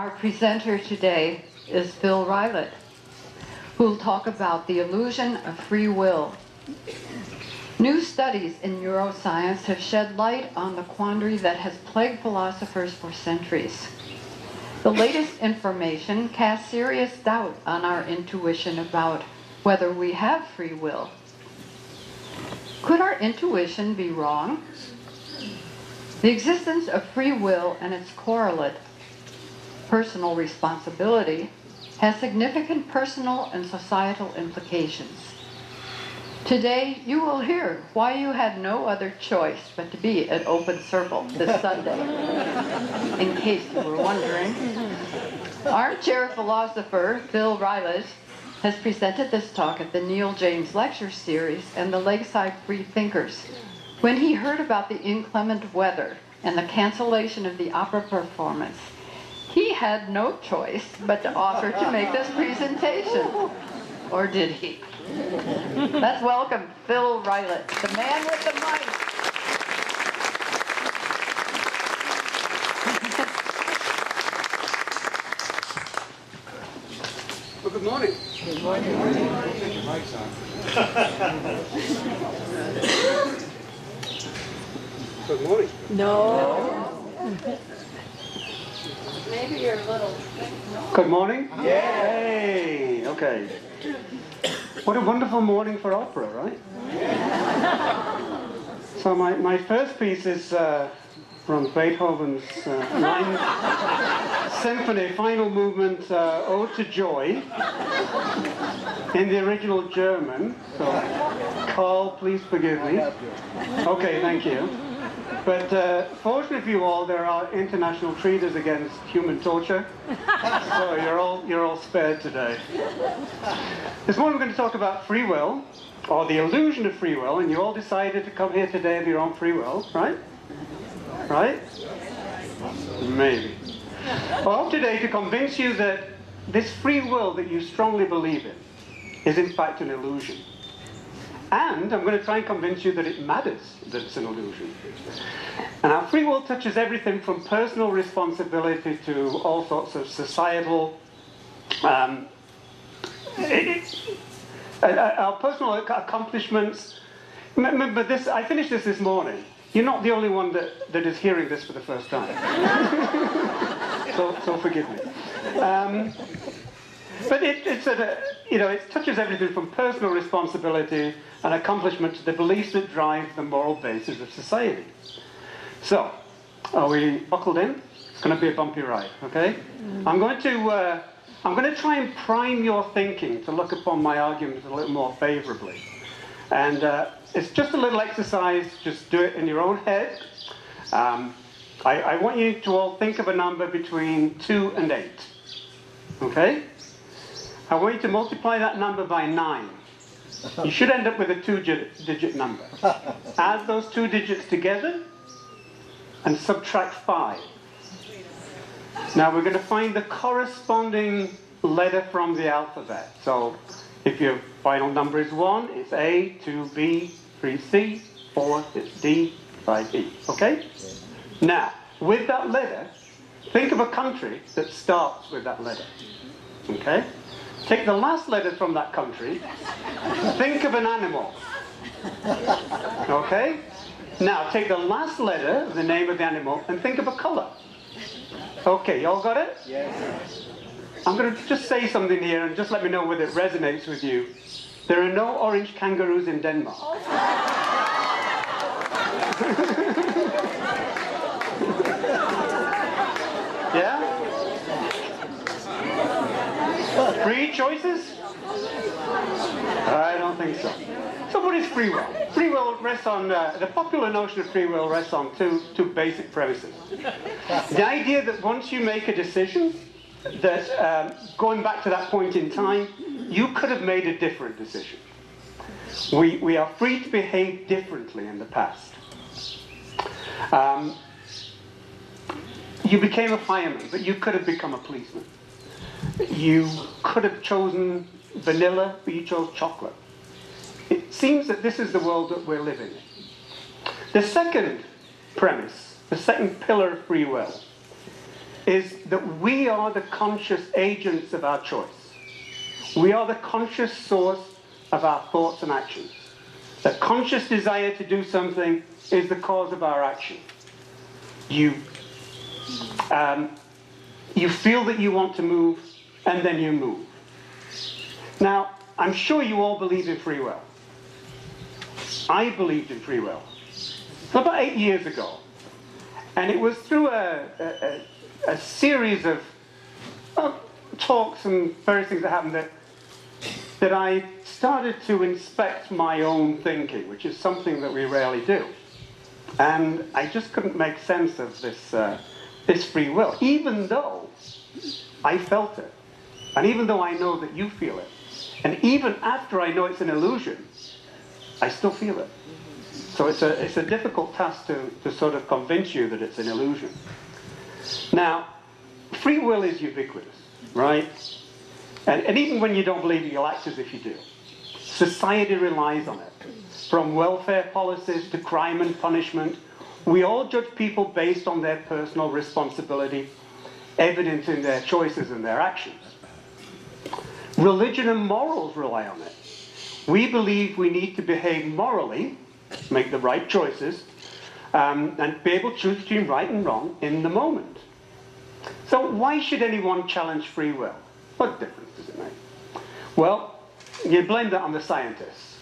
Our presenter today is Phil Rylett, who will talk about the illusion of free will. New studies in neuroscience have shed light on the quandary that has plagued philosophers for centuries. The latest information casts serious doubt on our intuition about whether we have free will. Could our intuition be wrong? The existence of free will and its correlate, personal responsibility, has significant personal and societal implications. Today, you will hear why you had no other choice but to be at Open Circle this Sunday. In case you were wondering, armchair philosopher Phil Rylett has presented this talk at the Neil James Lecture Series and the Lakeside Free Thinkers when he heard about the inclement weather and the cancellation of the opera performance. He had no choice but to offer to make this presentation. Or did he? Let's welcome Phil Rylett, the man with the mic. Well, good morning. Good morning. I'll take your mics on. Good morning. No. Maybe you're a little... Good morning? Yay! Okay. What a wonderful morning for opera, right? So my first piece is from Beethoven's Ninth Symphony, final movement, Ode to Joy, in the original German. So, Carl, please forgive me. Okay, thank you. But fortunately for you all, there are international treaties against human torture, so you're all spared today. This morning we're going to talk about free will, or the illusion of free will, and you all decided to come here today of your own free will, right? Right? Maybe. Well, I hope today to convince you that this free will that you strongly believe in is in fact an illusion. And I'm going to try and convince you that it matters that it's an illusion. And our free will touches everything from personal responsibility to all sorts of societal, our personal accomplishments. Remember this, I finished this morning. You're not the only one that is hearing this for the first time. so forgive me. But it touches everything from personal responsibility and accomplishment to the beliefs that drive the moral basis of society. So, are we buckled in? It's going to be a bumpy ride, okay? I'm going to try and prime your thinking to look upon my arguments a little more favorably. And it's just a little exercise, just do it in your own head. I want you to all think of a number between 2 and 8, okay? I want you to multiply that number by 9. You should end up with a 2-digit number. Add those 2 digits together and subtract 5. Now we're going to find the corresponding letter from the alphabet. So if your final number is 1, it's A, 2, B, 3, C, 4, it's D, 5, E. Okay? Now, with that letter, think of a country that starts with that letter. Okay? Take the last letter from that country, think of an animal. Okay? Now, take the last letter, the name of the animal, and think of a color. Okay, y'all got it? Yes. I'm going to just say something here and just let me know whether it resonates with you. There are no orange kangaroos in Denmark. Yeah? 3 choices? I don't think so. So what is free will? Free will rests on, the popular notion of free will rests on two basic premises. The idea that once you make a decision, that going back to that point in time, you could have made a different decision. We are free to behave differently in the past. You became a fireman, but you could have become a policeman. You could have chosen vanilla, but you chose chocolate. It seems that this is the world that we're living in. The second premise, the second pillar of free will, is that we are the conscious agents of our choice. We are the conscious source of our thoughts and actions. The conscious desire to do something is the cause of our action. You feel that you want to move, and then you move. Now, I'm sure you all believe in free will. I believed in free will. About 8 years ago. And it was through a series of talks and various things that happened that I started to inspect my own thinking, which is something that we rarely do. And I just couldn't make sense of this free will, even though I felt it. And even though I know that you feel it. And even after I know it's an illusion, I still feel it. So it's a difficult task to sort of convince you that it's an illusion. Now, free will is ubiquitous, right? And even when you don't believe it, you'll act as if you do. Society relies on it. From welfare policies to crime and punishment, we all judge people based on their personal responsibility, evident in their choices and their actions. Religion and morals rely on it. We believe we need to behave morally, make the right choices, and be able to choose between right and wrong in the moment. So why should anyone challenge free will? What difference does it make? Well, you blame that on the scientists.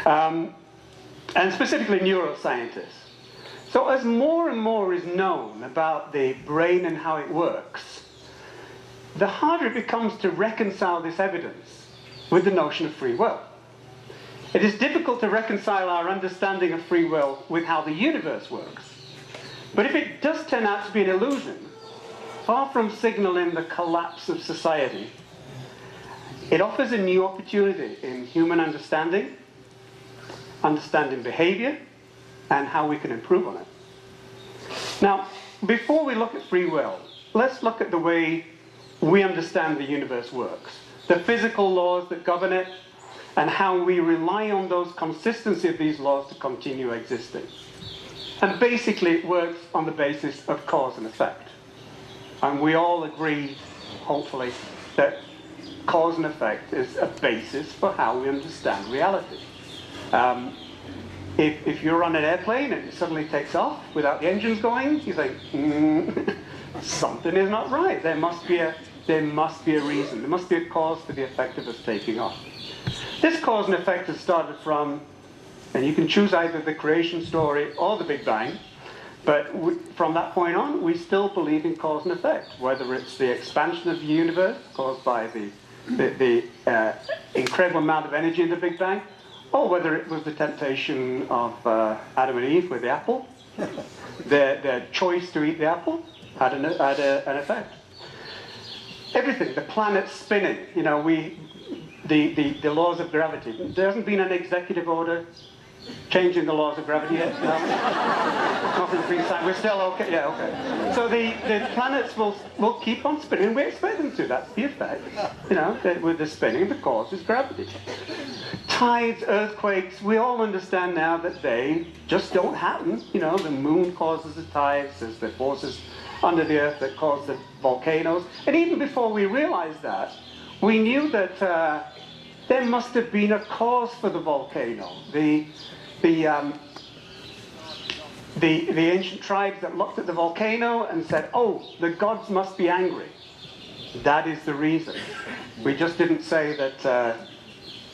And specifically neuroscientists. So as more and more is known about the brain and how it works, the harder it becomes to reconcile this evidence with the notion of free will. It is difficult to reconcile our understanding of free will with how the universe works. But if it does turn out to be an illusion, far from signaling the collapse of society, it offers a new opportunity in human understanding behavior, and how we can improve on it. Now, before we look at free will, let's look at the way we understand the universe works, the physical laws that govern it, and how we rely on those consistency of these laws to continue existing. And basically it works on the basis of cause and effect. And we all agree, hopefully, that cause and effect is a basis for how we understand reality. If you're on an airplane and it suddenly takes off without the engines going, you think, something is not right. There must be a reason. There must be a cause for the effect of us taking off. This cause and effect has started from, and you can choose either the creation story or the Big Bang, but from that point on, we still believe in cause and effect, whether it's the expansion of the universe caused by the incredible amount of energy in the Big Bang, or whether it was the temptation of Adam and Eve with the apple. Their choice to eat the apple had an effect. Everything, the planet's spinning, the laws of gravity. There hasn't been an executive order changing the laws of gravity yet. No? Nothing free time. We're still okay. Yeah, okay. So the planets will keep on spinning. We expect them to. That's the effect. With the spinning, the cause is gravity. Tides, earthquakes, we all understand now that they just don't happen. The moon causes the tides, there's the forces under the earth that cause the volcanoes. And even before we realized that, we knew that there must have been a cause for the volcano. The ancient tribes that looked at the volcano and said, oh, the gods must be angry. That is the reason. We just didn't say that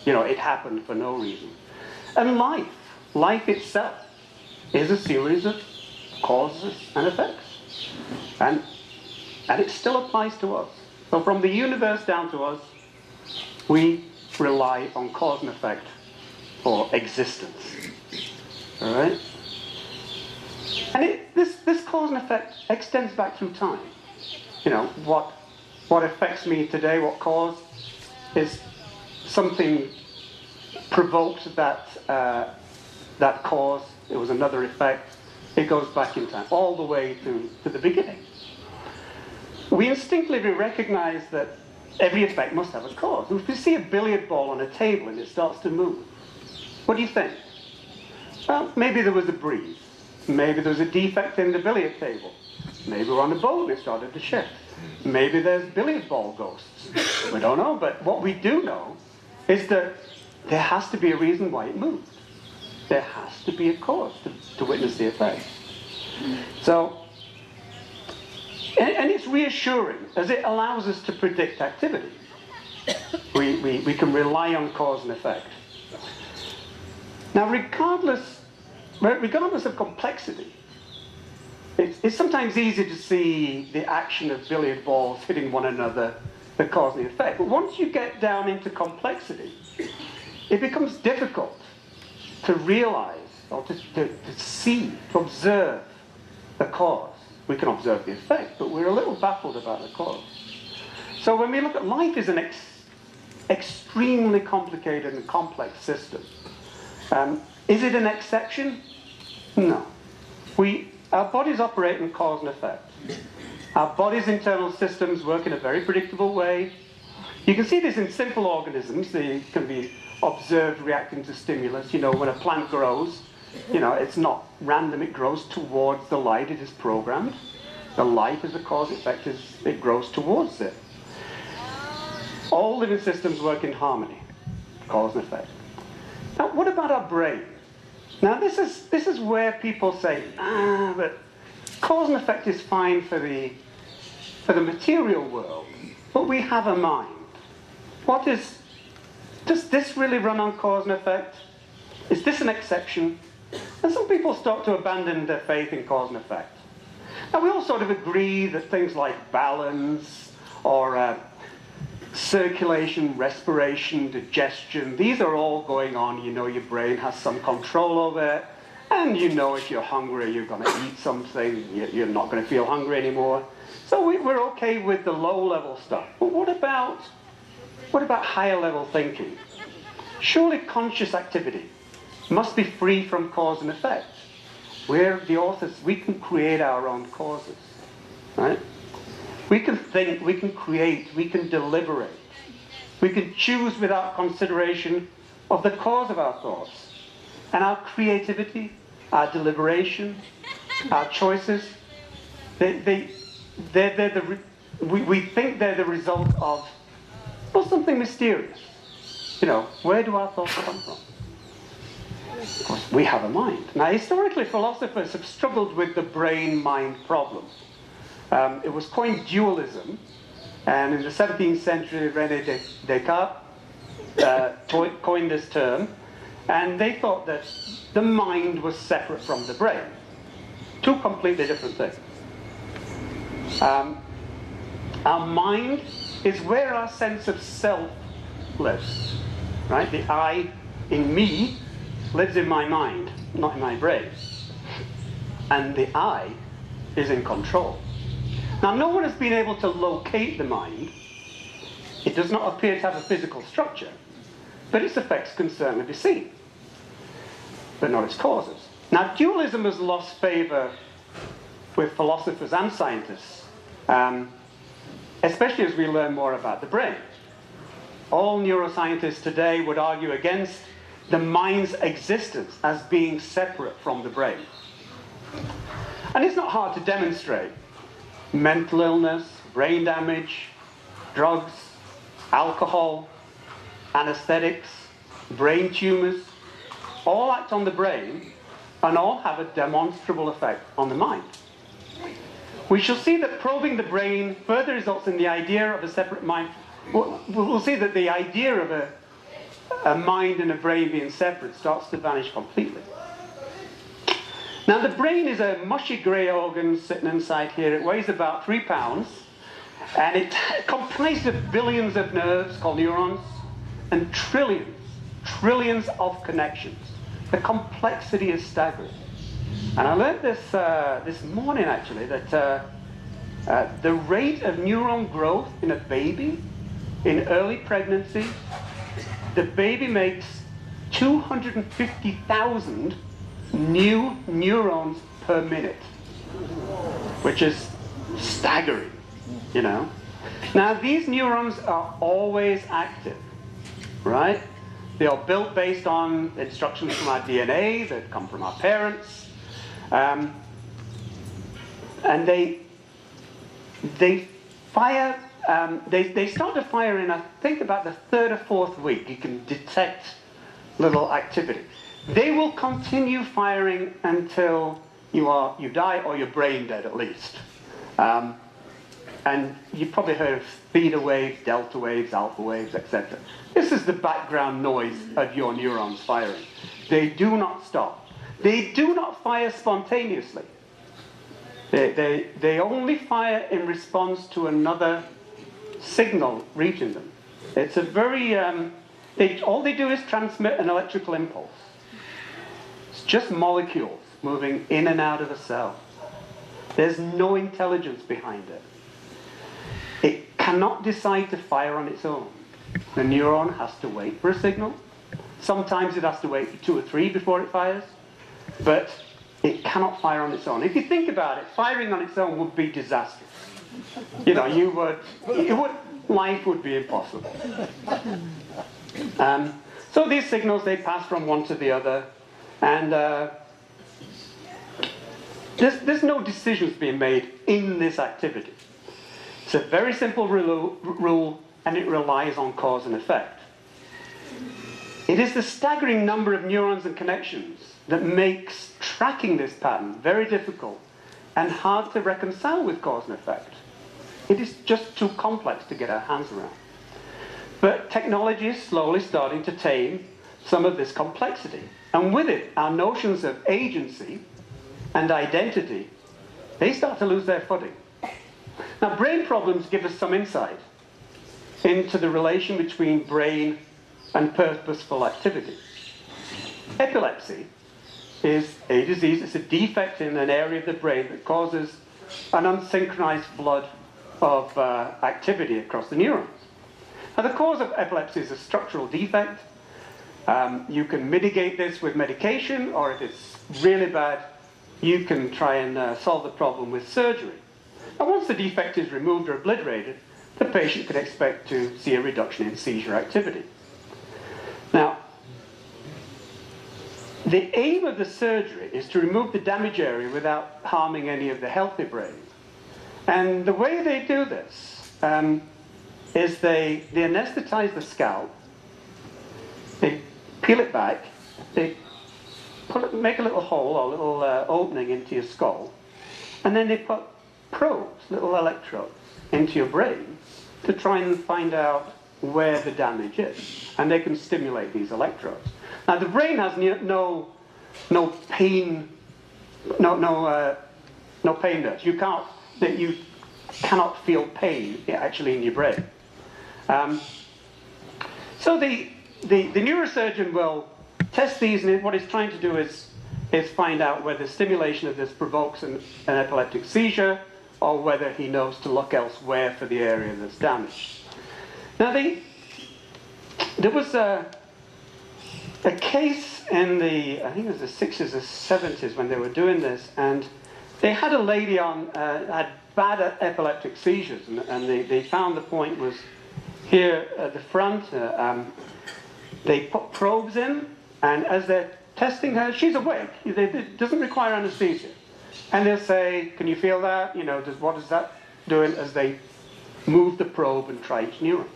it happened for no reason. And life itself is a series of causes and effects. And it still applies to us. So from the universe down to us, we rely on cause and effect for existence. All right? And this cause and effect extends back through time. What affects me today, what cause, is something provoked that cause. It was another effect. It goes back in time, all the way to the beginning. We instinctively recognize that every effect must have a cause. If you see a billiard ball on a table and it starts to move, what do you think? Well, maybe there was a breeze. Maybe there was a defect in the billiard table. Maybe we're on a boat and it started to shift. Maybe there's billiard ball ghosts. We don't know, but what we do know is that there has to be a reason why it moved. There has to be a cause to witness the effect. So, and it's reassuring as it allows us to predict activity. We can rely on cause and effect. Now, regardless of complexity, it's sometimes easy to see the action of billiard balls hitting one another, the cause and the effect. But once you get down into complexity, it becomes difficult to realize or to see, to observe the cause. We can observe the effect, but we're a little baffled about the cause. So when we look at life as an extremely complicated and complex system, is it an exception? No. Our bodies operate in cause and effect. Our body's internal systems work in a very predictable way. You can see this in simple organisms. They can be observed reacting to stimulus. You know, when a plant grows, you know, it's not random. It grows towards the light. It is programmed. The light is the cause effect as it grows towards it. All living systems work in harmony, cause and effect. Now, what about our brain? Now, this is where people say, but cause and effect is fine for the material world, but we have a mind. Does this really run on cause and effect? Is this an exception? And some people start to abandon their faith in cause and effect. Now, we all sort of agree that things like balance or circulation, respiration, digestion, these are all going on. You know your brain has some control over it. And you know if you're hungry, you're going to eat something. You're not going to feel hungry anymore. So we're okay with the low-level stuff. But what about higher-level thinking? Surely conscious activity must be free from cause and effect. We're the authors. We can create our own causes, right? We can think, we can create, we can deliberate. We can choose without consideration of the cause of our thoughts. And our creativity, our deliberation, our choices, we think they're the result of something mysterious. You know, where do our thoughts come from? Of course, we have a mind. Now, historically, philosophers have struggled with the brain-mind problem. It was coined dualism, and in the 17th century, René Descartes coined this term, and they thought that the mind was separate from the brain. Two completely different things. Our mind is where our sense of self lives, right? The I in me lives in my mind, not in my brain. And the I is in control. Now, no one has been able to locate the mind. It does not appear to have a physical structure, but its effects can certainly be seen, but not its causes. Now, dualism has lost favor with philosophers and scientists, especially as we learn more about the brain. All neuroscientists today would argue against the mind's existence as being separate from the brain. And it's not hard to demonstrate. Mental illness, brain damage, drugs, alcohol, anesthetics, brain tumors, all act on the brain and all have a demonstrable effect on the mind. We shall see that probing the brain further results in the idea of a separate mind. We'll see that the idea of a mind and a brain being separate starts to vanish completely. Now, the brain is a mushy grey organ sitting inside here. It weighs about 3 pounds, and it comprises of billions of nerves called neurons and trillions of connections. The complexity is staggering. And I learned this morning, actually, that the rate of neuron growth in a baby in early pregnancy, the baby makes 250,000 new neurons per minute, which is staggering, you know. Now, these neurons are always active, right? They are built based on instructions from our DNA that come from our parents, and they they fire, they start to fire in, I think, about the third or fourth week. You can detect little activity. They will continue firing until you die or you're brain dead at least. And you've probably heard of theta waves, delta waves, alpha waves, etc. This is the background noise of your neurons firing. They do not stop. They do not fire spontaneously. They only fire in response to another signal reaching them. It's a very, all they do is transmit an electrical impulse. It's just molecules moving in and out of the cell. There's no intelligence behind it. It cannot decide to fire on its own. The neuron has to wait for a signal. Sometimes it has to wait for 2 or 3 before it fires. But it cannot fire on its own. If you think about it, firing on its own would be disastrous. You know, life would be impossible. So these signals, they pass from one to the other. And there's no decisions being made in this activity. It's a very simple rule, and it relies on cause and effect. It is the staggering number of neurons and connections that makes tracking this pattern very difficult and hard to reconcile with cause and effect. It is just too complex to get our hands around. But technology is slowly starting to tame some of this complexity. And with it, our notions of agency and identity, they start to lose their footing. Now, brain problems give us some insight into the relation between brain and purposeful activity. Epilepsy is a disease, it's a defect in an area of the brain that causes an unsynchronized flood of activity across the neurons. Now, the cause of epilepsy is a structural defect. You can mitigate this with medication, or if it's really bad, you can try and solve the problem with surgery. And once the defect is removed or obliterated, the patient can expect to see a reduction in seizure activity. Now, the aim of the surgery is to remove the damaged area without harming any of the healthy brain. And the way they do this is they anesthetize the scalp, they peel it back, they make a little hole or a little opening into your skull, and then they put probes, little electrodes, into your brain to try and find out where the damage is. And they can stimulate these electrodes. Now, the brain has no pain, no pain nerves. You cannot feel pain actually in your brain. So the neurosurgeon will test these, and what he's trying to do is find out whether stimulation of this provokes an epileptic seizure, or whether he knows to look elsewhere for the area that's damaged. Now, there was a case in I think it was the 60s or 70s when they were doing this, and they had a lady had bad epileptic seizures, and they found the point was here at the front. They put probes in, and as they're testing her, she's awake. It doesn't require anesthesia. And they'll say, can you feel that? You know, what is that doing, as they move the probe and try each neuron.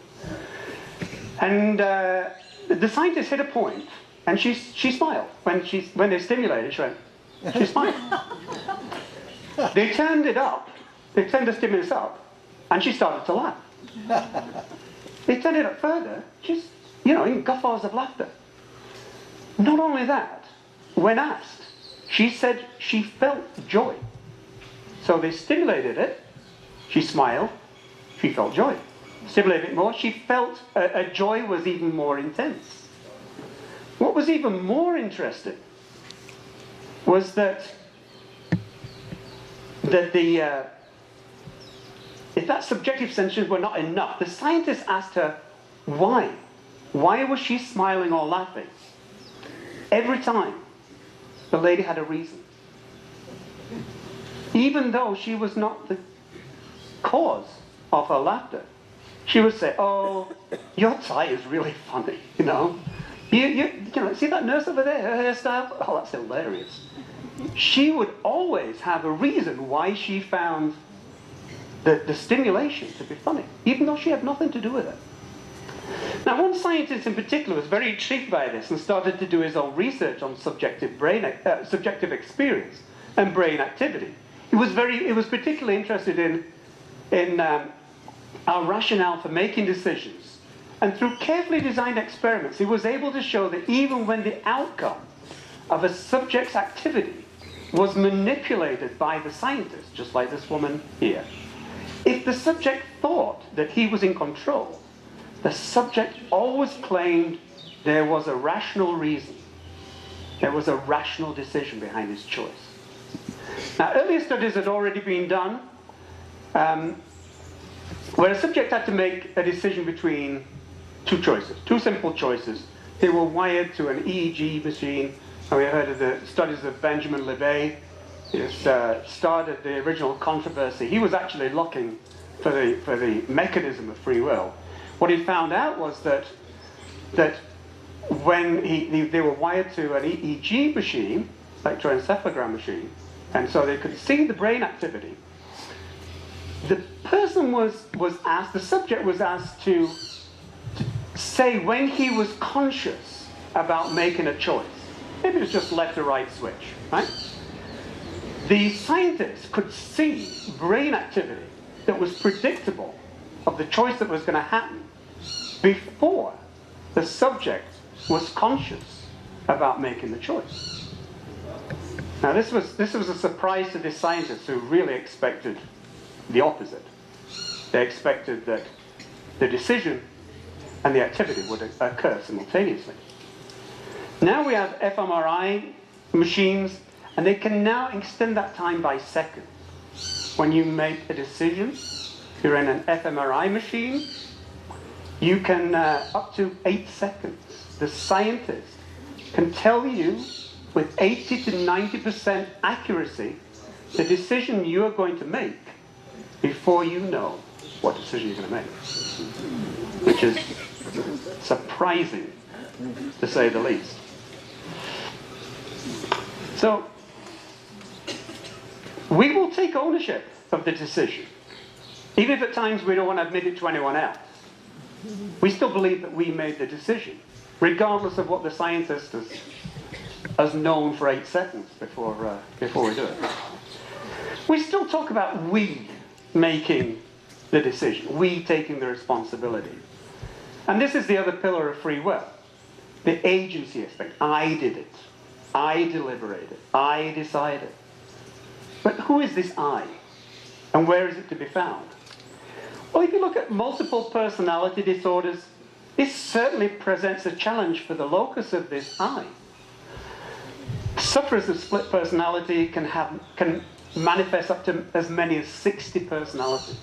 And the scientists hit a point, and she smiled. When they stimulated, she smiled. They turned it up. They turned the stimulus up, and she started to laugh. They turned it up further, just, in guffaws of laughter. Not only that, when asked, she said she felt joy. So they stimulated it, she smiled, she felt joy. Stimulated it more, she felt a joy was even more intense. What was even more interesting was that if that subjective sensations were not enough, the scientists asked her why. Why was she smiling or laughing? Every time, the lady had a reason. Even though she was not the cause of her laughter. She would say, oh, your tie is really funny, You see that nurse over there, her hairstyle? Oh, that's hilarious. She would always have a reason why she found the stimulation to be funny, even though she had nothing to do with it. Now, one scientist in particular was very intrigued by this and started to do his own research on subjective experience and brain activity. He was particularly interested in our rationale for making decisions. And through carefully designed experiments, he was able to show that even when the outcome of a subject's activity was manipulated by the scientist, just like this woman here, if the subject thought that he was in control, the subject always claimed there was a rational reason. There was a rational decision behind his choice. Now, earlier studies had already been done where a subject had to make a decision between two choices, two simple choices. They were wired to an EEG machine. And we heard of the studies of Benjamin Libet. It started the original controversy. He was actually looking for the mechanism of free will. What he found out was that when they were wired to an EEG machine, electroencephalogram machine, and so they could see the brain activity, the person the subject was asked to say when he was conscious about making a choice. Maybe it was just left or right switch, right? The scientists could see brain activity that was predictable of the choice that was going to happen before the subject was conscious about making the choice. Now, this was a surprise to the scientists who really expected the opposite. They expected that the decision and the activity would occur simultaneously. Now we have fMRI machines, and they can now extend that time by seconds. When you make a decision, you're in an fMRI machine, you can, up to 8 seconds, the scientist can tell you with 80 to 90% accuracy the decision you are going to make before you know what decision you're going to make. Which is surprising, to say the least. So, we will take ownership of the decision. Even if at times we don't want to admit it to anyone else. We still believe that we made the decision, regardless of what the scientist has known for 8 seconds before we do it. We still talk about we making the decision, we taking the responsibility. And this is the other pillar of free will, the agency aspect. I did it. I deliberated. I decided. But who is this I? And where is it to be found? Well, if you look at multiple personality disorders, this certainly presents a challenge for the locus of this I. Sufferers of split personality can manifest up to as many as 60 personalities.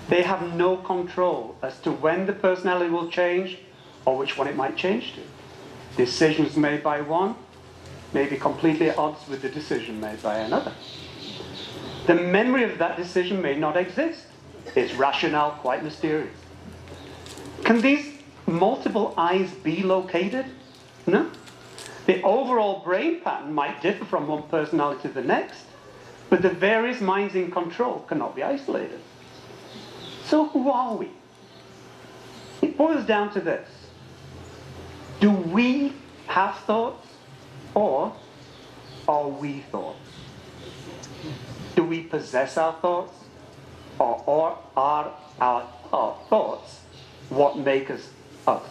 They have no control as to when the personality will change or which one it might change to. Decisions made by one may be completely at odds with the decision made by another. The memory of that decision may not exist. Its rationale quite mysterious. Can these multiple I's be located? No. The overall brain pattern might differ from one personality to the next, but the various minds in control cannot be isolated. So who are we? It boils down to this. Do we have thoughts, or are we thoughts? Do we possess our thoughts, or are our thoughts what make us us?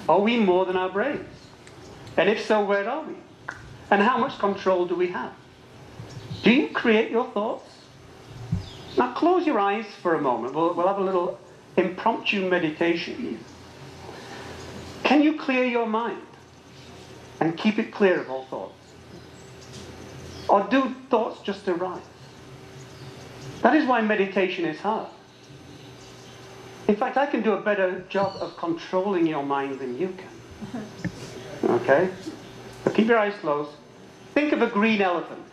Are we more than our brains? And if so, where are we? And how much control do we have? Do you create your thoughts? Now close your eyes for a moment. We'll have a little impromptu meditation. Can you clear your mind and keep it clear of all thoughts? Or do thoughts just arise? That is why meditation is hard. In fact, I can do a better job of controlling your mind than you can. Okay? So keep your eyes closed. Think of a green elephant.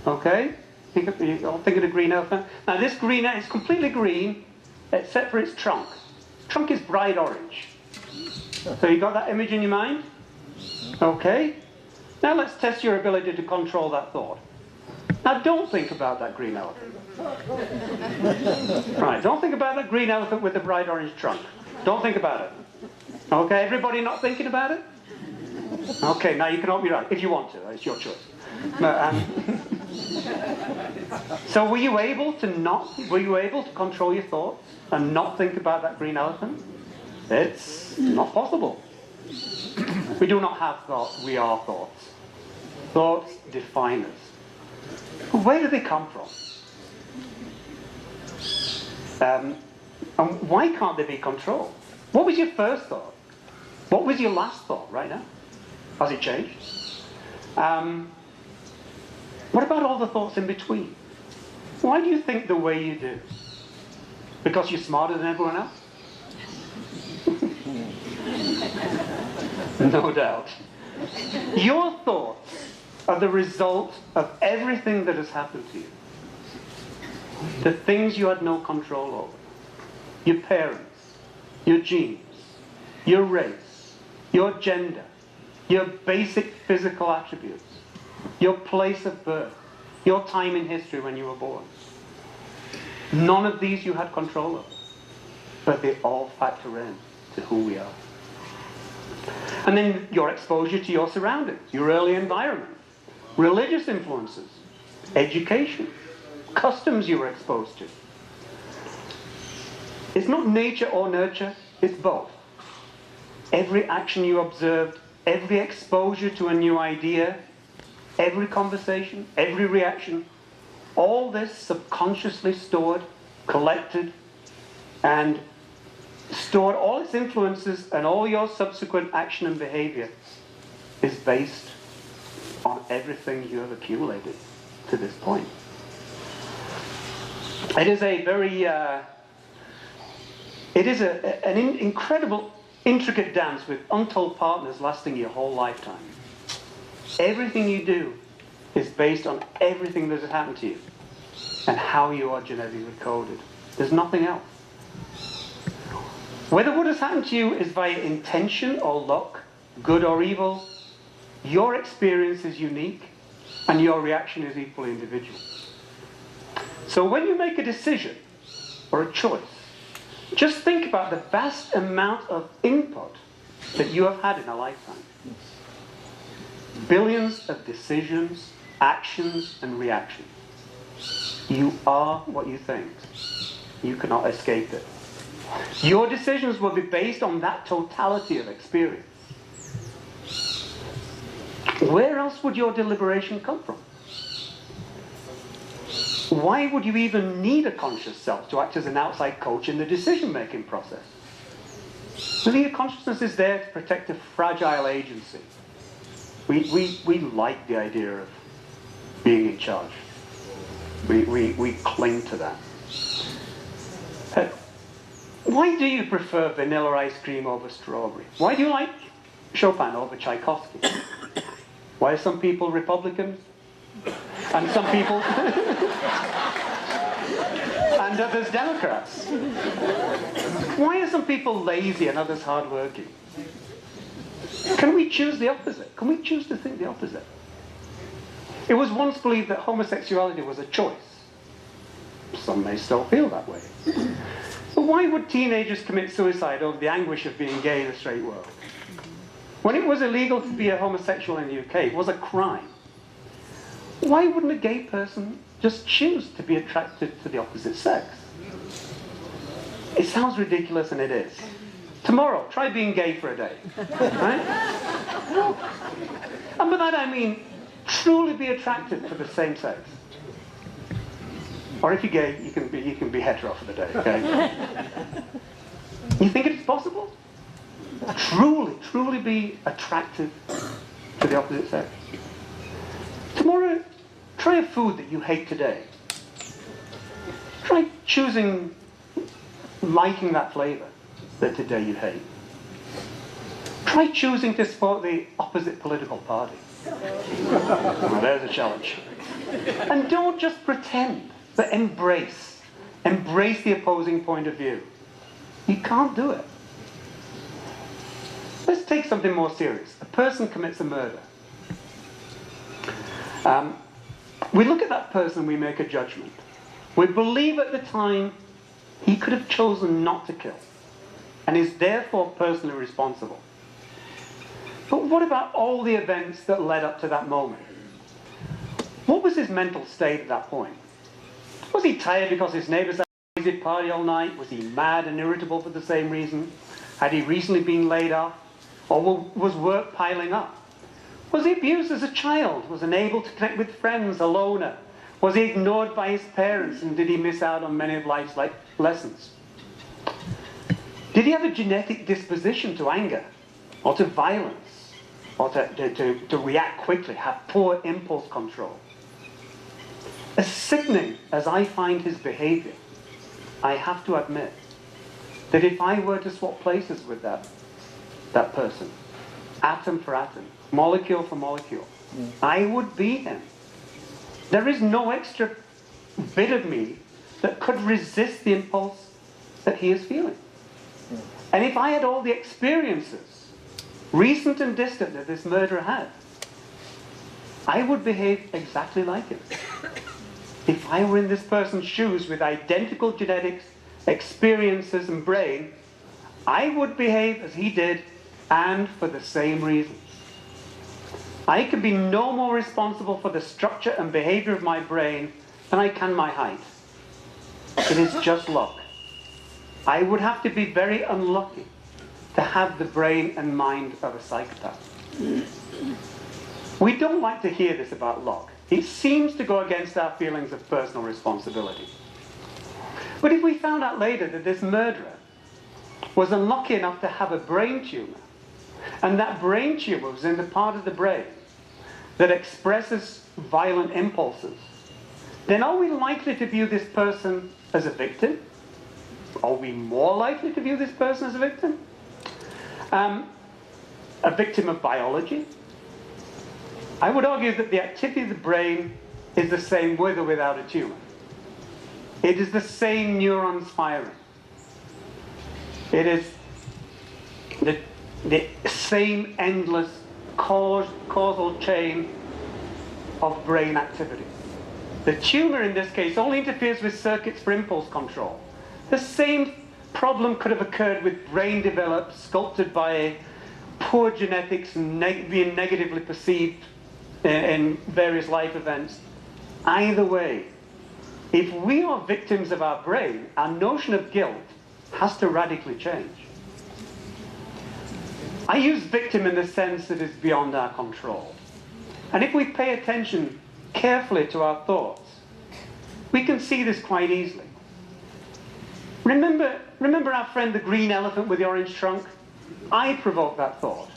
Okay? Think of the green elephant. Now this green is completely green except for its trunk. Its trunk is bright orange. So you got that image in your mind? Okay? Now let's test your ability to control that thought. Now don't think about that green elephant. Right, don't think about that green elephant with the bright orange trunk. Don't think about it. Okay, everybody not thinking about it? Okay, now you can open your eyes, if you want to, it's your choice. So were you able to control your thoughts and not think about that green elephant? It's not possible. We do not have thoughts, we are thoughts. Thoughts define us. Where do they come from? And why can't they be controlled? What was your first thought? What was your last thought right now? Has it changed? What about all the thoughts in between? Why do you think the way you do? Because you're smarter than everyone else? No doubt. Your thoughts are the result of everything that has happened to you. The things you had no control over. Your parents, your genes, your race, your gender, your basic physical attributes, your place of birth, your time in history when you were born. None of these you had control over, but they all factor in to who we are. And then your exposure to your surroundings, your early environment, religious influences, education, customs you were exposed to. It's not nature or nurture, it's both. Every action you observed, every exposure to a new idea, every conversation, every reaction, all this subconsciously stored, collected, and stored, all its influences and all your subsequent action and behavior is based on everything you have accumulated to this point. It is a very, an incredible, intricate dance with untold partners lasting your whole lifetime. Everything you do is based on everything that has happened to you and how you are genetically coded. There's nothing else. Whether what has happened to you is via intention or luck, good or evil, your experience is unique and your reaction is equally individual. So when you make a decision or a choice, just think about the vast amount of input that you have had in a lifetime. Billions of decisions, actions, and reactions. You are what you think. You cannot escape it. Your decisions will be based on that totality of experience. Where else would your deliberation come from? Why would you even need a conscious self to act as an outside coach in the decision-making process? Really, your consciousness is there to protect a fragile agency. We like the idea of being in charge. We cling to that. Why do you prefer vanilla ice cream over strawberry? Why do you like Chopin over Tchaikovsky? Why are some people Republicans? And some people... and others Democrats? Why are some people lazy and others hardworking? Can we choose the opposite? Can we choose to think the opposite? It was once believed that homosexuality was a choice. Some may still feel that way. But why would teenagers commit suicide over the anguish of being gay in the straight world? When it was illegal to be a homosexual in the UK, it was a crime. Why wouldn't a gay person just choose to be attracted to the opposite sex? It sounds ridiculous, and it is. Tomorrow, try being gay for a day. Right? And by that I mean truly be attracted to the same sex. Or if you're gay, you can be hetero for the day, okay? You think it's possible? Truly be attracted to the opposite sex. Tomorrow, try a food that you hate today. Try liking that flavor that today you hate. Try choosing to support the opposite political party. Well, there's a challenge. And don't just pretend, but embrace the opposing point of view. You can't do it. Let's take something more serious. A person commits a murder. We look at that person, we make a judgment. We believe at the time he could have chosen not to kill and is therefore personally responsible. But what about all the events that led up to that moment? What was his mental state at that point? Was he tired because his neighbours had a crazy party all night? Was he mad and irritable for the same reason? Had he recently been laid off? Or was work piling up? Was he abused as a child? Was unable to connect with friends, a loner? Was he ignored by his parents, and did he miss out on many of life's lessons? Did he have a genetic disposition to anger or to violence or to react quickly, have poor impulse control? As sickening as I find his behavior, I have to admit that if I were to swap places with that person, atom for atom, molecule for molecule, I would be him. There is no extra bit of me that could resist the impulse that he is feeling. And if I had all the experiences, recent and distant, that this murderer had, I would behave exactly like him. If I were in this person's shoes with identical genetics, experiences and brain, I would behave as he did, and for the same reasons. I can be no more responsible for the structure and behavior of my brain than I can my height. It is just luck. I would have to be very unlucky to have the brain and mind of a psychopath. We don't like to hear this about luck. It seems to go against our feelings of personal responsibility. But if we found out later that this murderer was unlucky enough to have a brain tumour, and that brain tumour was in the part of the brain that expresses violent impulses, then are we likely to view this person as a victim? Are we more likely to view this person as a victim? A victim of biology? I would argue that the activity of the brain is the same with or without a tumour. It is the same neurons firing. It is the same endless causal chain of brain activity. The tumour in this case only interferes with circuits for impulse control. The same problem could have occurred with brain developed, sculpted by poor genetics and being negatively perceived in various life events. Either way, if we are victims of our brain, our notion of guilt has to radically change. I use victim in the sense that it's beyond our control. And if we pay attention carefully to our thoughts, we can see this quite easily. Remember our friend the green elephant with the orange trunk? I provoked that thought.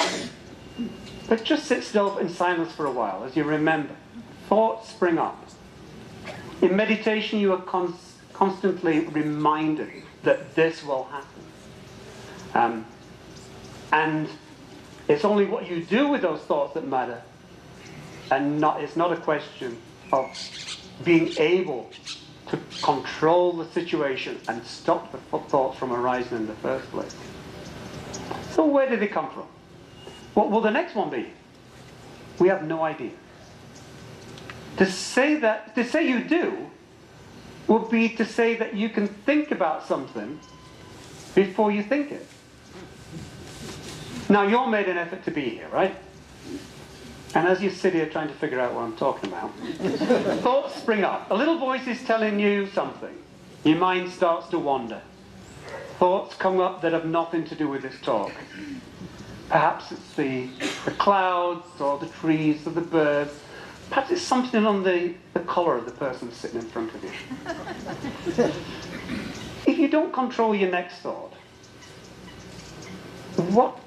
But just sit still in silence for a while as you remember. Thoughts spring up. In meditation, you are constantly reminded that this will happen. And it's only what you do with those thoughts that matter. And it's not a question of being able to control the situation and stop the thoughts from arising in the first place. So where did they come from? What will the next one be? We have no idea. To say you do would be to say that you can think about something before you think it. Now, you all made an effort to be here, right? And as you sit here trying to figure out what I'm talking about, thoughts spring up. A little voice is telling you something. Your mind starts to wander. Thoughts come up that have nothing to do with this talk. Perhaps it's the clouds, or the trees, or the birds. Perhaps it's something on the collar of the person sitting in front of you. If you don't control your next thought, what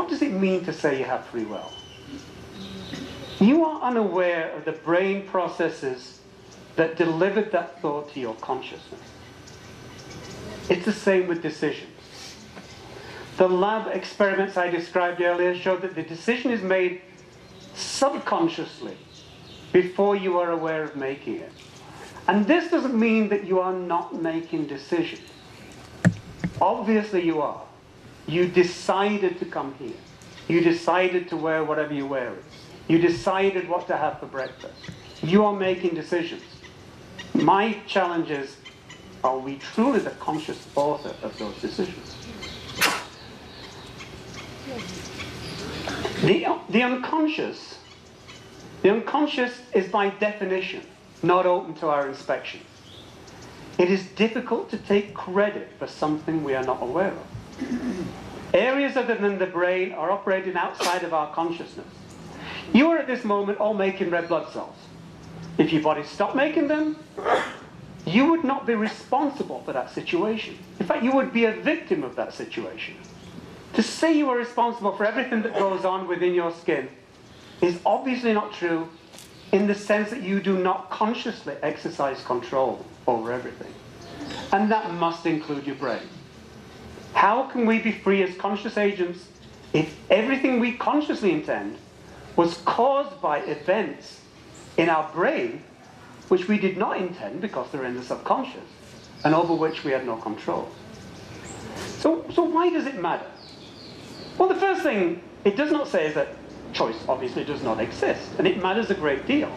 does it mean to say you have free will? You are unaware of the brain processes that delivered that thought to your consciousness. It's the same with decisions. The lab experiments I described earlier showed that the decision is made subconsciously before you are aware of making it. And this doesn't mean that you are not making decisions. Obviously you are. You decided to come here. You decided to wear whatever you're wearing. You decided what to have for breakfast. You are making decisions. My challenge is, are we truly the conscious author of those decisions? The unconscious is by definition not open to our inspection. It is difficult to take credit for something we are not aware of. Areas other than the brain are operating outside of our consciousness. You are at this moment all making red blood cells. If your body stopped making them, you would not be responsible for that situation. In fact, you would be a victim of that situation. To say you are responsible for everything that goes on within your skin is obviously not true in the sense that you do not consciously exercise control over everything. And that must include your brain. How can we be free as conscious agents if everything we consciously intend was caused by events in our brain which we did not intend because they're in the subconscious and over which we had no control? So why does it matter? Well, the first thing it does not say is that choice obviously does not exist, and it matters a great deal.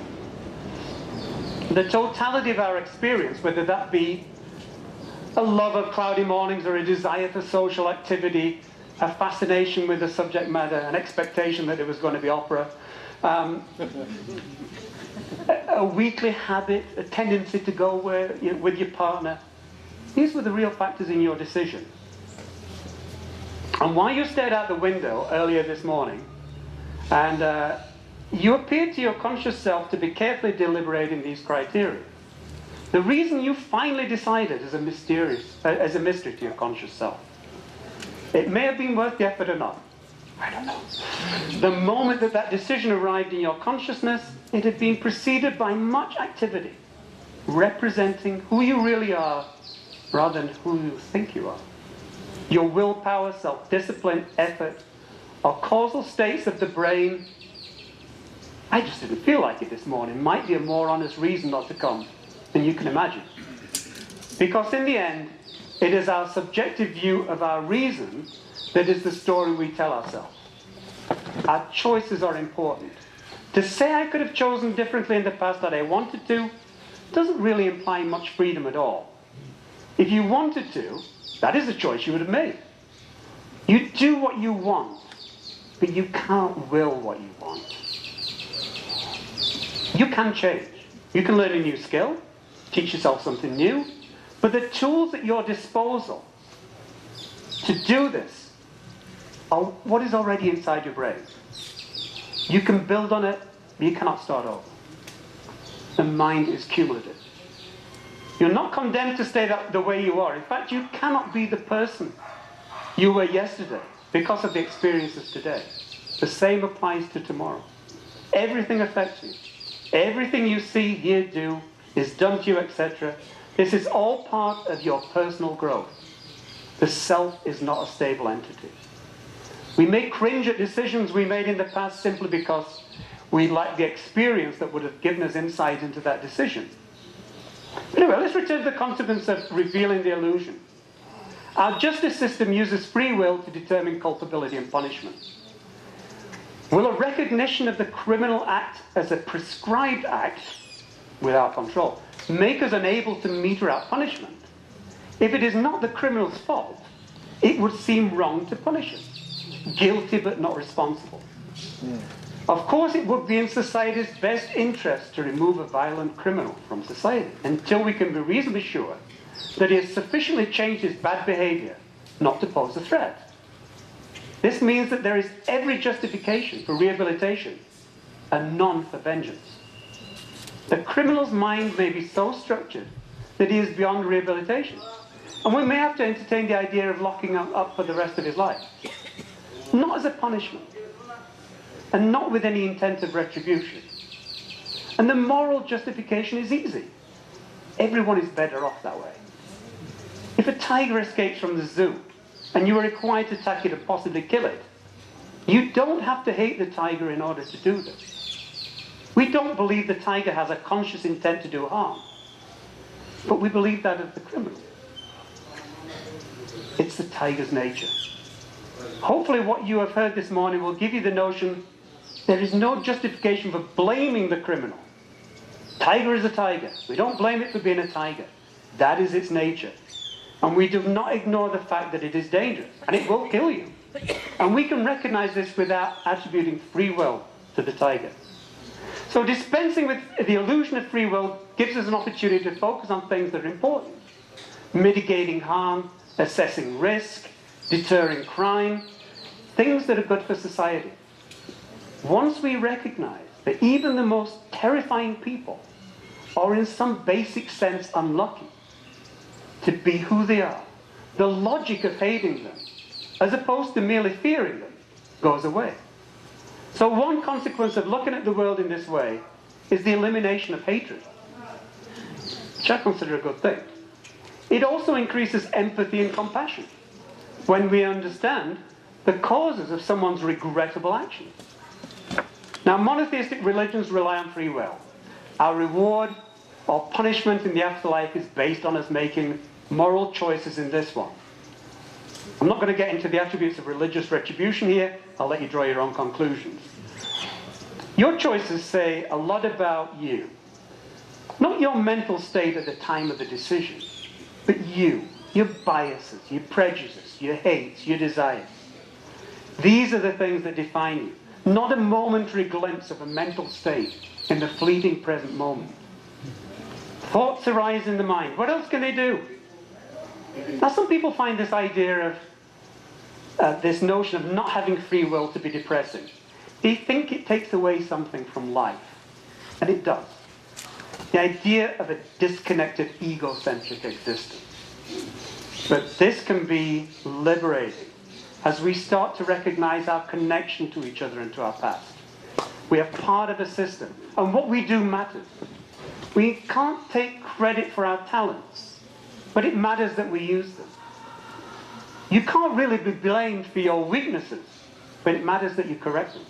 The totality of our experience, whether that be a love of cloudy mornings or a desire for social activity, a fascination with the subject matter, an expectation that it was going to be opera, a weekly habit, a tendency to go with your partner, these were the real factors in your decision. And while you stared out the window earlier this morning, and you appeared to your conscious self to be carefully deliberating these criteria, the reason you finally decided is a mystery to your conscious self. It may have been worth the effort or not. I don't know. The moment that decision arrived in your consciousness, it had been preceded by much activity, representing who you really are rather than who you think you are. Your willpower, self-discipline, effort are causal states of the brain. I just didn't feel like it this morning. Might be a more honest reason not to come than you can imagine. Because in the end, it is our subjective view of our reason that is the story we tell ourselves. Our choices are important. To say I could have chosen differently in the past that I wanted to doesn't really imply much freedom at all. If you wanted to, that is a choice you would have made. You do what you want, but you can't will what you want. You can change. You can learn a new skill, teach yourself something new, but the tools at your disposal to do this are what is already inside your brain. You can build on it, but you cannot start over. The mind is cumulative. You're not condemned to stay the way you are. In fact, you cannot be the person you were yesterday because of the experiences today. The same applies to tomorrow. Everything affects you. Everything you see, hear, do, is done to you, etc. This is all part of your personal growth. The self is not a stable entity. We may cringe at decisions we made in the past simply because we lack the experience that would have given us insight into that decision. Anyway, let's return to the consequence of revealing the illusion. Our justice system uses free will to determine culpability and punishment. Will a recognition of the criminal act as a prescribed act without control make us unable to meter out punishment? If it is not the criminal's fault, it would seem wrong to punish him. Guilty but not responsible. Of course, it would be in society's best interest to remove a violent criminal from society until we can be reasonably sure that he has sufficiently changed his bad behavior not to pose a threat. This means that there is every justification for rehabilitation and none for vengeance. The criminal's mind may be so structured that he is beyond rehabilitation, and we may have to entertain the idea of locking him up for the rest of his life. Not as a punishment, and not with any intent of retribution. And the moral justification is easy. Everyone is better off that way. If a tiger escapes from the zoo, and you are required to attack it and possibly kill it, you don't have to hate the tiger in order to do this. We don't believe the tiger has a conscious intent to do harm, but we believe that of the criminal. It's the tiger's nature. Hopefully what you have heard this morning will give you the notion there is no justification for blaming the criminal tiger is a tiger. We don't blame it for being a tiger. That is its nature. And we do not ignore the fact that it is dangerous, and it will kill you. And we can recognize this without attributing free will to the tiger. So dispensing with the illusion of free will gives us an opportunity to focus on things that are important. Mitigating harm, assessing risk, deterring crime, things that are good for society. Once we recognize that even the most terrifying people are in some basic sense unlucky to be who they are, the logic of hating them, as opposed to merely fearing them, goes away. So one consequence of looking at the world in this way is the elimination of hatred, which I consider a good thing. It also increases empathy and compassion when we understand the causes of someone's regrettable actions. Now, monotheistic religions rely on free will. Our reward or punishment in the afterlife is based on us making moral choices in this one. I'm not going to get into the attributes of religious retribution here. I'll let you draw your own conclusions. Your choices say a lot about you. Not your mental state at the time of the decision, but you, your biases, your prejudices, your hates, your desires. These are the things that define you, not a momentary glimpse of a mental state in the fleeting present moment. Thoughts arise in the mind. What else can they do? Now, some people find this idea of this notion of not having free will to be depressing. They think it takes away something from life, and it does. The idea of a disconnected, egocentric existence. But this can be liberating as we start to recognize our connection to each other and to our past. We are part of a system, and what we do matters. We can't take credit for our talents, but it matters that we use them. You can't really be blamed for your weaknesses, but it matters that you correct them.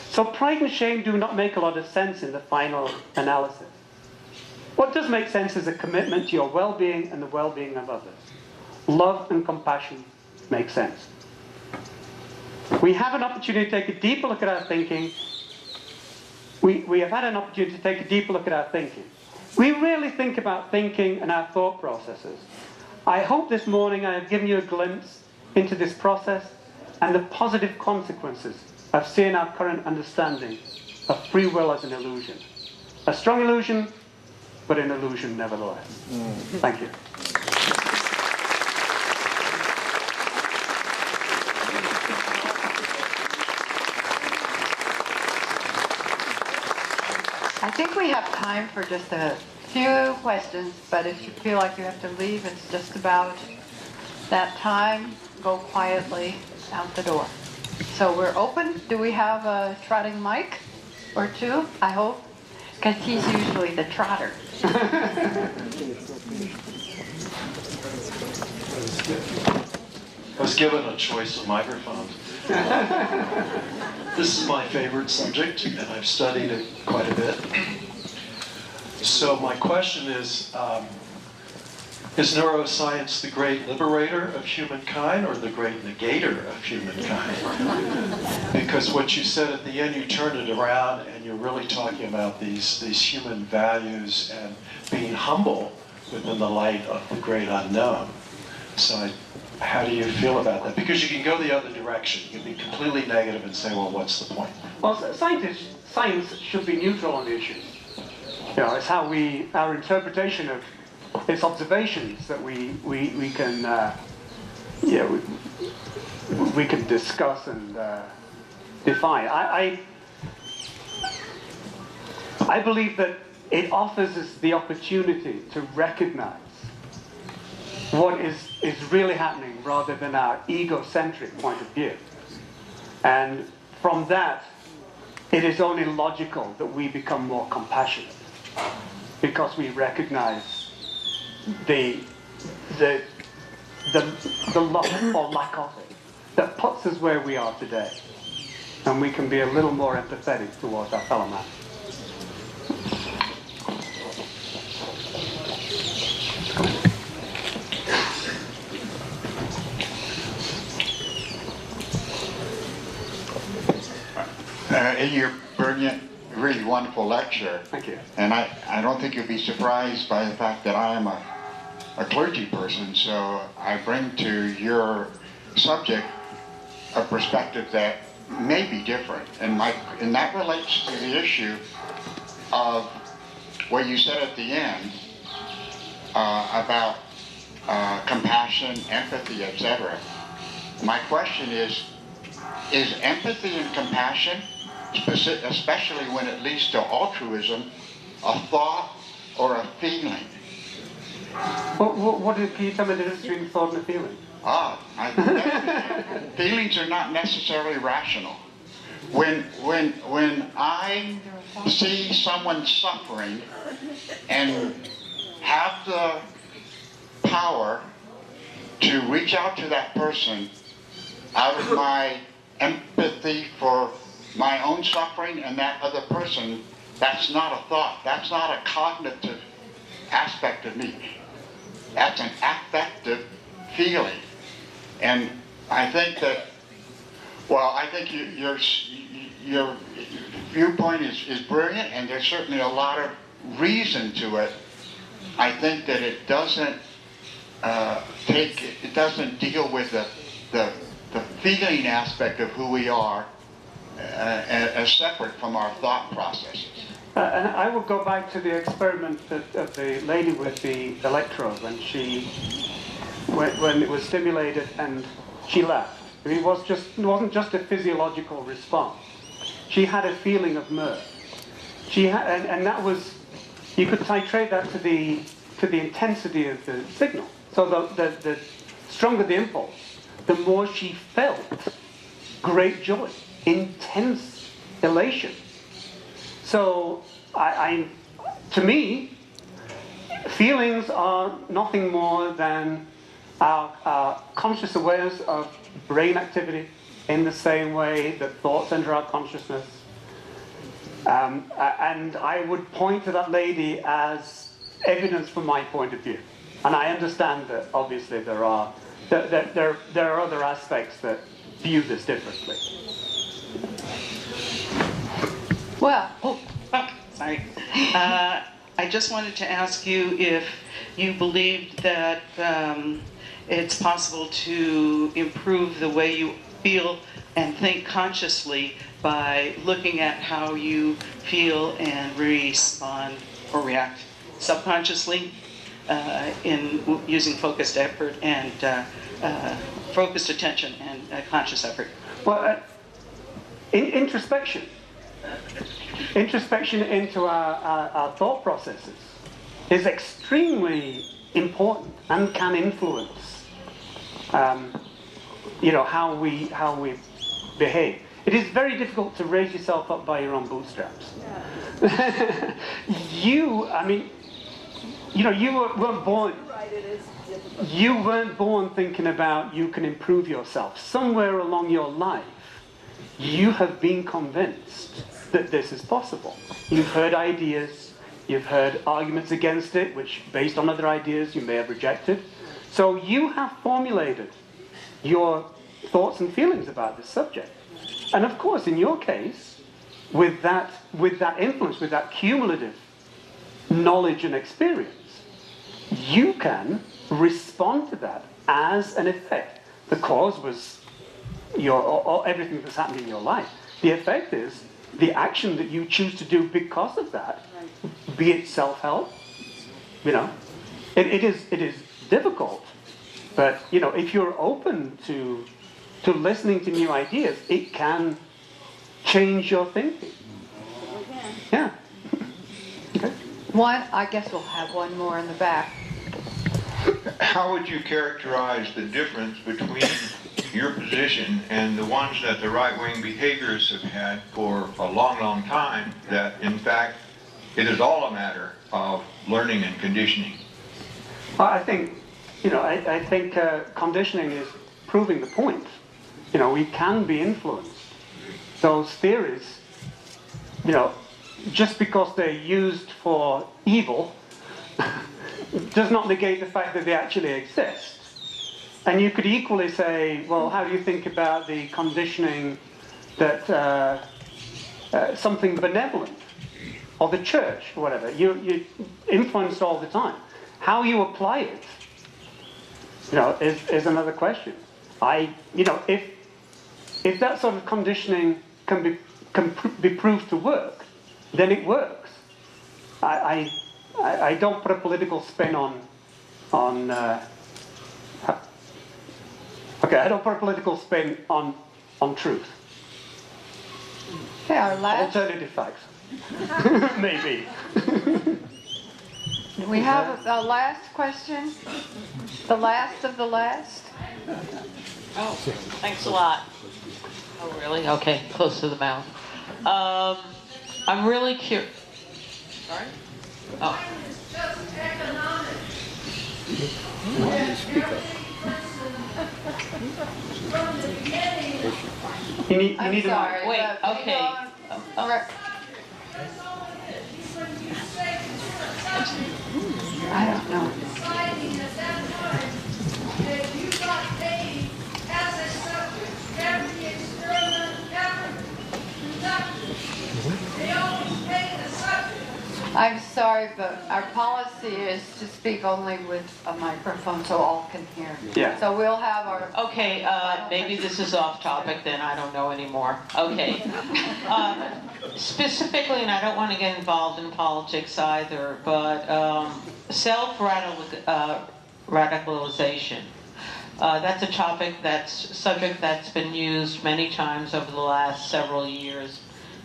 So pride and shame do not make a lot of sense in the final analysis. What does make sense is a commitment to your well-being and the well-being of others. Love and compassion make sense. We have an opportunity to take a deeper look at our thinking. We have had an opportunity to take a deeper look at our thinking. We rarely think about thinking and our thought processes. I hope this morning I have given you a glimpse into this process and the positive consequences of seeing our current understanding of free will as an illusion. A strong illusion, but an illusion nevertheless. Thank you. I think we have time for just a few questions, but if you feel like you have to leave, it's just about that time. Go quietly out the door. So we're open. Do we have a trotting mic or two? I hope, because he's usually the trotter. I was given a choice of microphones. This is my favorite subject, and I've studied it quite a bit. So my question is neuroscience the great liberator of humankind or the great negator of humankind? Because what you said at the end, you turned it around and you're really talking about these human values and being humble within the light of the great unknown. So how do you feel about that? Because you can go the other direction. You can be completely negative and say, well, what's the point? Well, science should be neutral on the issues. You know, it's how our interpretation of its observations that we can we can discuss and define. I believe that it offers us the opportunity to recognize what is really happening rather than our egocentric point of view. And from that, it is only logical that we become more compassionate because we recognize the love or lack of it that puts us where we are today. And we can be a little more empathetic towards our fellow man. In your brilliant really wonderful lecture. Thank you. And I don't think you'll be surprised by the fact that I am a clergy person, so I bring to your subject a perspective that may be different. And that relates to the issue of what you said at the end about compassion, empathy, etc. My question is empathy and compassion, especially when it leads to altruism, a thought or a feeling? Can you tell me the difference between thought and a feeling? I think that feelings are not necessarily rational. When I see someone suffering and have the power to reach out to that person out of my empathy for my own suffering and that other person, that's not a thought. That's not a cognitive aspect of me. That's an affective feeling. And I think that, your viewpoint is brilliant, and there's certainly a lot of reason to it. I think that it doesn't deal with the feeling aspect of who we are as separate from our thought processes. And I will go back to the experiment of the lady with the electrode when it was stimulated and she laughed. It wasn't just a physiological response. She had a feeling of mirth. And that was, you could titrate that to the intensity of the signal. So the stronger the impulse, the more she felt great joy, intense elation. So to me, feelings are nothing more than our conscious awareness of brain activity in the same way that thoughts enter our consciousness. And I would point to that lady as evidence from my point of view. And I understand that obviously there are other aspects that view this differently. Well, Sorry. I just wanted to ask you if you believed that it's possible to improve the way you feel and think consciously by looking at how you feel and respond or react subconsciously in using focused effort and focused attention and conscious effort. Well, introspection into our thought processes is extremely important and can influence, how we behave. It is very difficult to raise yourself up by your own bootstraps. Yeah. You weren't born. Right, it is difficult. You weren't born thinking about you can improve yourself. Somewhere along your life, you have been convinced that this is possible. You've heard ideas, you've heard arguments against it, which, based on other ideas, you may have rejected. So you have formulated your thoughts and feelings about this subject. And of course, in your case, with that influence, with that cumulative knowledge and experience, you can respond to that as an effect. The cause was everything that's happened in your life. The effect is the action that you choose to do because of that, be it self-help. It is difficult, but if you're open to listening to new ideas, it can change your thinking. Yeah. Okay. I guess we'll have one more in the back. How would you characterize the difference between your position and the ones that the right-wing behaviorists have had for a long, long time, that in fact it is all a matter of learning and conditioning? I think conditioning is proving the point. We can be influenced. Those theories, just because they're used for evil, does not negate the fact that they actually exist. And you could equally say, well, how do you think about the conditioning that something benevolent or the church, or whatever. You're influenced all the time. How you apply it, is another question. If that sort of conditioning can be proved to work, then it works. I don't put a political spin on I don't put a political spin on truth. Okay, our last. Alternative facts. Maybe. We have a last question. The last of the last. Oh, thanks a lot. Oh, really? Okay, close to the mouth. I'm really curious. Sorry? Oh. You need I'm a sorry. Wait, but okay. I don't know. I'm sorry, but our policy is to speak only with a microphone so all can hear. Yeah. So we'll have our. Okay, maybe this is off topic then, I don't know anymore. Okay. Specifically, and I don't want to get involved in politics either, but self-radicalization. That's a subject that's been used many times over the last several years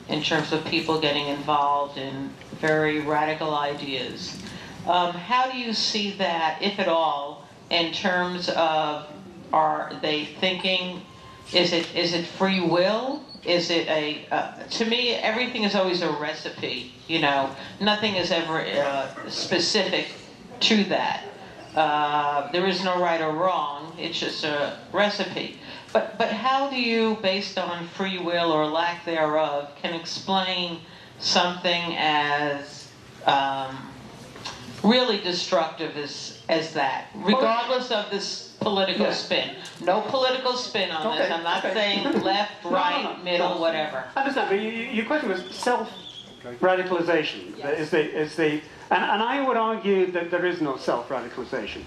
in terms of people getting involved in very radical ideas. How do you see that, if at all, in terms of, are they thinking, is it free will? Is it to me, everything is always a recipe, nothing is ever specific to that. There is no right or wrong, it's just a recipe. But how do you, based on free will or lack thereof, can explain something as really destructive as that, regardless of this political spin? No political spin on this. I'm not saying left, right, middle, whatever. I understand, but your question was self-radicalization. And I would argue that there is no self-radicalization.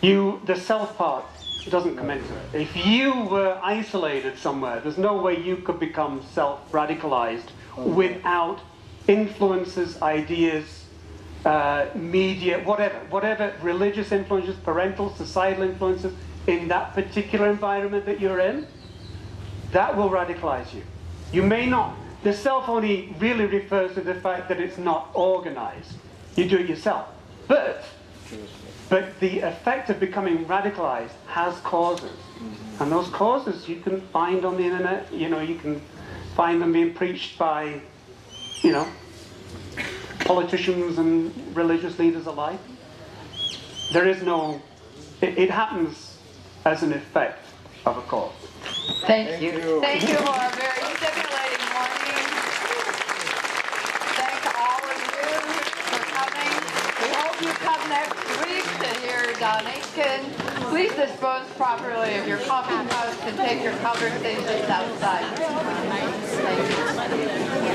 The self part doesn't come into it. If you were isolated somewhere, there's no way you could become self-radicalized without influences, ideas, media, whatever religious influences, parental, societal influences in that particular environment that you're in. That will radicalize you. You may not. The self only really refers to the fact that it's not organized. You do it yourself. But the effect of becoming radicalized has causes. And those causes you can find on the internet. You can find them being preached by, politicians and religious leaders alike. There is no, it happens as an effect of a cause. Thank you. Thank you for a very stimulating morning. Thank all of you for coming. We hope you come next week to hear Don Aitken. Please dispose properly of your coffee cups and take your conversations outside. Thank you.